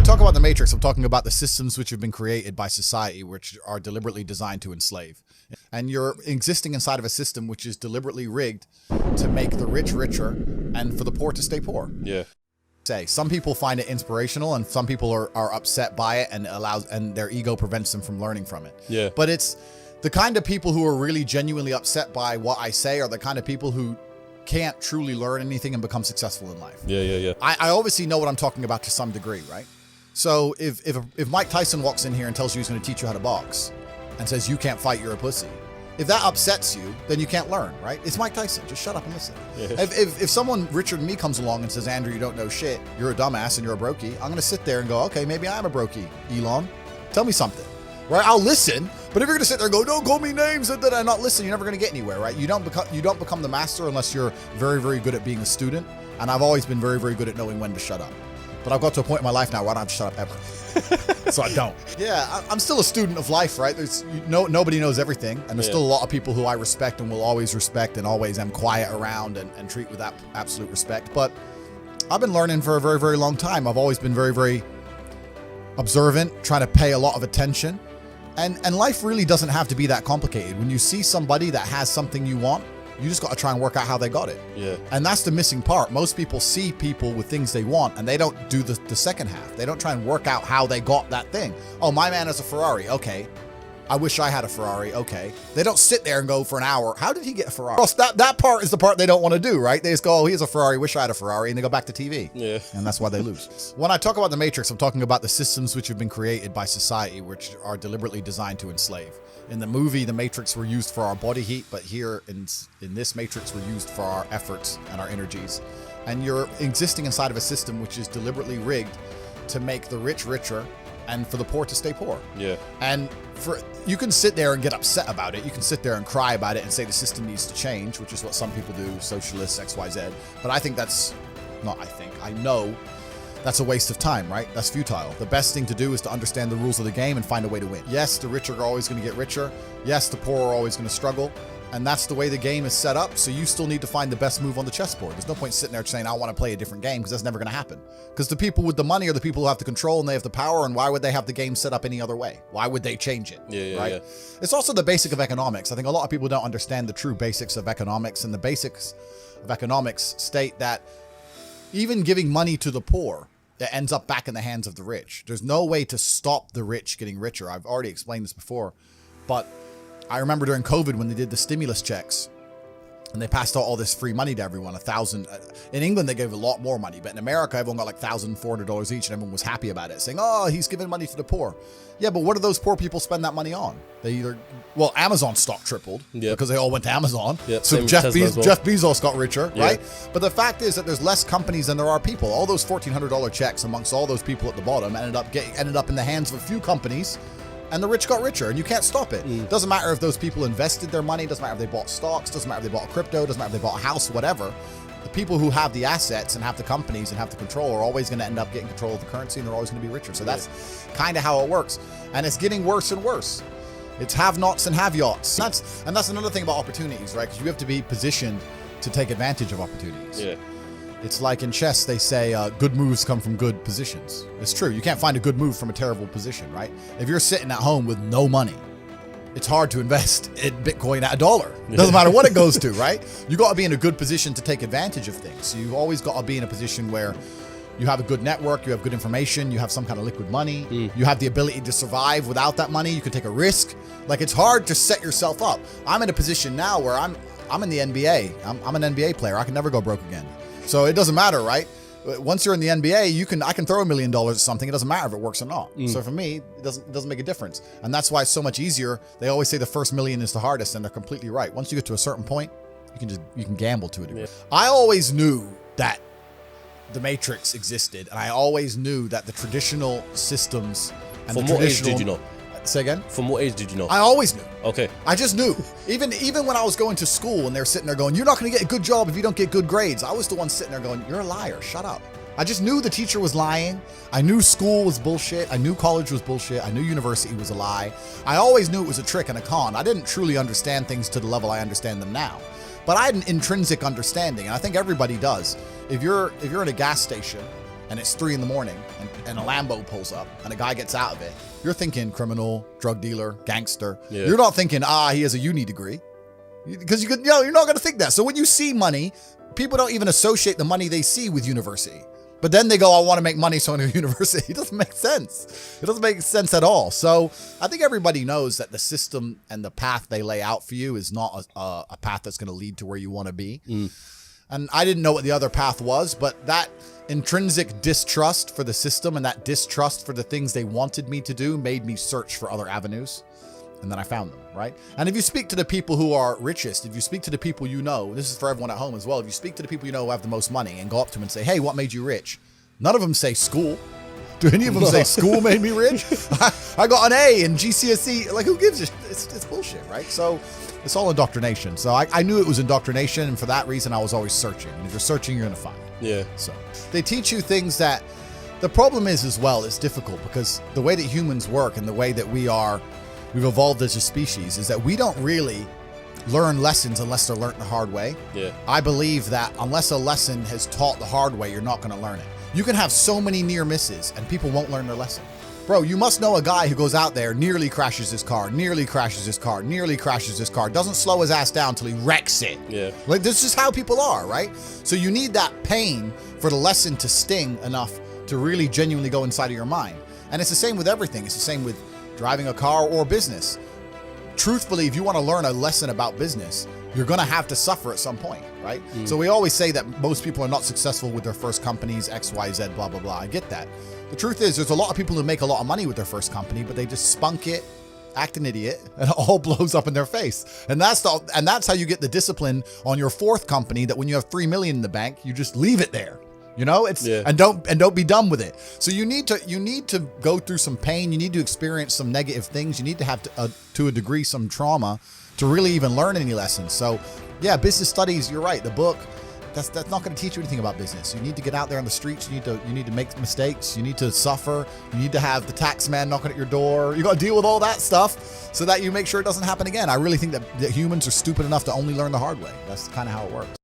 talk about the Matrix, I'm talking about the systems which have been created by society, which are deliberately designed to enslave. And you're existing inside of a system which is deliberately rigged to make the rich richer and for the poor to stay poor. Yeah. Say some people find it inspirational and some people are upset by it and their ego prevents them from learning from it. Yeah. But it's the kind of people who are really genuinely upset by what I say are the kind of people who can't truly learn anything and become successful in life. Yeah. I obviously know what I'm talking about to some degree, right? So if Mike Tyson walks in here and tells you he's going to teach you how to box and says you can't fight, you're a pussy. If that upsets you, then you can't learn, right? It's Mike Tyson. Just shut up and listen. Yeah. If someone richer than me comes along and says, Andrew, you don't know shit, you're a dumbass and you're a brokey, I'm going to sit there and go, okay, maybe I am a brokey, Elon. Tell me something, right? I'll listen. But if you're going to sit there and go, don't call me names and not listen, you're never going to get anywhere, right? You don't become the master unless you're very, very good at being a student. And I've always been very, very good at knowing when to shut up. But I've got to a point in my life now where I don't have to shut up ever. So I don't. Yeah, I'm still a student of life, right? Nobody knows everything. And there's still a lot of people who I respect and will always respect and always am quiet around and treat with absolute respect. But I've been learning for a very, very long time. I've always been very, very observant, trying to pay a lot of attention. And life really doesn't have to be that complicated. When you see somebody that has something you want, you just got to try and work out how they got it. Yeah. And that's the missing part. Most people see people with things they want and they don't do the second half. They don't try and work out how they got that thing. Oh, my man has a Ferrari. Okay. I wish I had a Ferrari. Okay. They don't sit there and go for an hour. How did he get a Ferrari? Well, that part is the part they don't want to do, right? They just go, oh, he has a Ferrari. Wish I had a Ferrari. And they go back to TV. Yeah. And that's why they lose. When I talk about the Matrix, I'm talking about the systems which have been created by society, which are deliberately designed to enslave. In the movie, the Matrix were used for our body heat, but here in this Matrix, we're used for our efforts and our energies. And you're existing inside of a system which is deliberately rigged to make the rich richer and for the poor to stay poor. Yeah. And you can sit there and get upset about it. You can sit there and cry about it and say the system needs to change, which is what some people do, socialists, XYZ. But I know that's a waste of time, right? That's futile. The best thing to do is to understand the rules of the game and find a way to win. Yes, the rich are always going to get richer. Yes, the poor are always going to struggle. And that's the way the game is set up. So you still need to find the best move on the chessboard. There's no point sitting there saying, I want to play a different game, because that's never going to happen. Because the people with the money are the people who have the control and they have the power. And why would they have the game set up any other way? Why would they change it? Right? It's also the basic of economics. I think a lot of people don't understand the true basics of economics. And the basics of economics state that even giving money to the poor, it ends up back in the hands of the rich. There's no way to stop the rich getting richer. I've already explained this before, but I remember during COVID when they did the stimulus checks and they passed out all this free money to everyone, $1,000. In England, they gave a lot more money, but in America, everyone got like $1,400 each and everyone was happy about it, saying, oh, he's giving money to the poor. Yeah, but what do those poor people spend that money on? Amazon stock tripled because they all went to Amazon. Yep. So Jeff Bezos got richer, right? But the fact is that there's less companies than there are people. All those $1,400 checks amongst all those people at the bottom ended up in the hands of a few companies. And the rich got richer, and you can't stop it. Doesn't matter if those people invested their money, doesn't matter if they bought stocks, doesn't matter if they bought crypto, doesn't matter if they bought a house, whatever. The people who have the assets and have the companies and have the control are always going to end up getting control of the currency, and they're always going to be richer. So that's kind of how it works. And it's getting worse and worse. It's have-nots and have-yachts. And that's another thing about opportunities, right? Because you have to be positioned to take advantage of opportunities. Yeah. It's like in chess, they say good moves come from good positions. It's true. You can't find a good move from a terrible position, right? If you're sitting at home with no money, it's hard to invest in Bitcoin at $1. Doesn't matter what it goes to, right? You got to be in a good position to take advantage of things. So you've always got to be in a position where you have a good network, you have good information, you have some kind of liquid money, you have the ability to survive without that money, you can take a risk. Like, it's hard to set yourself up. I'm in a position now where I'm in the NBA. I'm an NBA player. I can never go broke again. So it doesn't matter, right? Once you're in the NBA, I can throw $1 million at something. It doesn't matter if it works or not. So for me, it doesn't make a difference. And that's why it's so much easier. They always say the first million is the hardest, and they're completely right. Once you get to a certain point, you can gamble to it. Yeah. I always knew that the Matrix existed, and I always knew that the traditional systems and From what age did you know? Say again? From what age did you know? I always knew. Okay. I just knew. Even when I was going to school and they're sitting there going, you're not going to get a good job if you don't get good grades. I was the one sitting there going, you're a liar. Shut up. I just knew the teacher was lying. I knew school was bullshit. I knew college was bullshit. I knew university was a lie. I always knew it was a trick and a con. I didn't truly understand things to the level I understand them now. But I had an intrinsic understanding, and I think everybody does. If you're in a gas station and it's 3 a.m. and a Lambo pulls up and a guy gets out of it, you're thinking criminal, drug dealer, gangster. Yeah. You're not thinking, he has a uni degree. Because you're not going to think that. So when you see money, people don't even associate the money they see with university. But then they go, I want to make money, so I'm going to university. It doesn't make sense. It doesn't make sense at all. So I think everybody knows that the system and the path they lay out for you is not a path that's going to lead to where you want to be. And I didn't know what the other path was, but that intrinsic distrust for the system and that distrust for the things they wanted me to do made me search for other avenues. And then I found them, right? And if you speak to the people who are richest, if you speak to the people you know, this is for everyone at home as well, if you speak to the people you know who have the most money and go up to them and say, hey, what made you rich? None of them say school. Do any of them say school made me rich? I got an A in GCSE. Like, who gives a shit? It's bullshit, right? So it's all indoctrination. So I knew it was indoctrination, and for that reason, I was always searching. And if you're searching, you're going to find. Yeah. So they teach you things that the problem is as well, it's difficult because the way that humans work and the way that we've evolved as a species is that we don't really learn lessons unless they're learned the hard way. Yeah. I believe that unless a lesson has taught the hard way, you're not going to learn it. You can have so many near misses and people won't learn their lesson. Bro, you must know a guy who goes out there, nearly crashes his car, doesn't slow his ass down till he wrecks it. Yeah. Like, this is how people are, right? So you need that pain for the lesson to sting enough to really genuinely go inside of your mind. And it's the same with everything. It's the same with driving a car or business. Truthfully, if you want to learn a lesson about business, you're going to have to suffer at some point, right? So we always say that most people are not successful with their first companies, X, Y, Z, blah, blah, blah. I get that. The truth is there's a lot of people who make a lot of money with their first company, but they just spunk it, act an idiot, and it all blows up in their face. And that's how you get the discipline on your fourth company, that when you have 3 million in the bank, you just leave it there. You know, and don't be done with it. So you need to go through some pain. You need to experience some negative things. You need to have to a degree some trauma to really even learn any lessons. So yeah, business studies, you're right. The book, that's not going to teach you anything about business. You need to get out there on the streets. You need to make mistakes. You need to suffer. You need to have the tax man knocking at your door. You got to deal with all that stuff so that you make sure it doesn't happen again. I really think that humans are stupid enough to only learn the hard way. That's kind of how it works.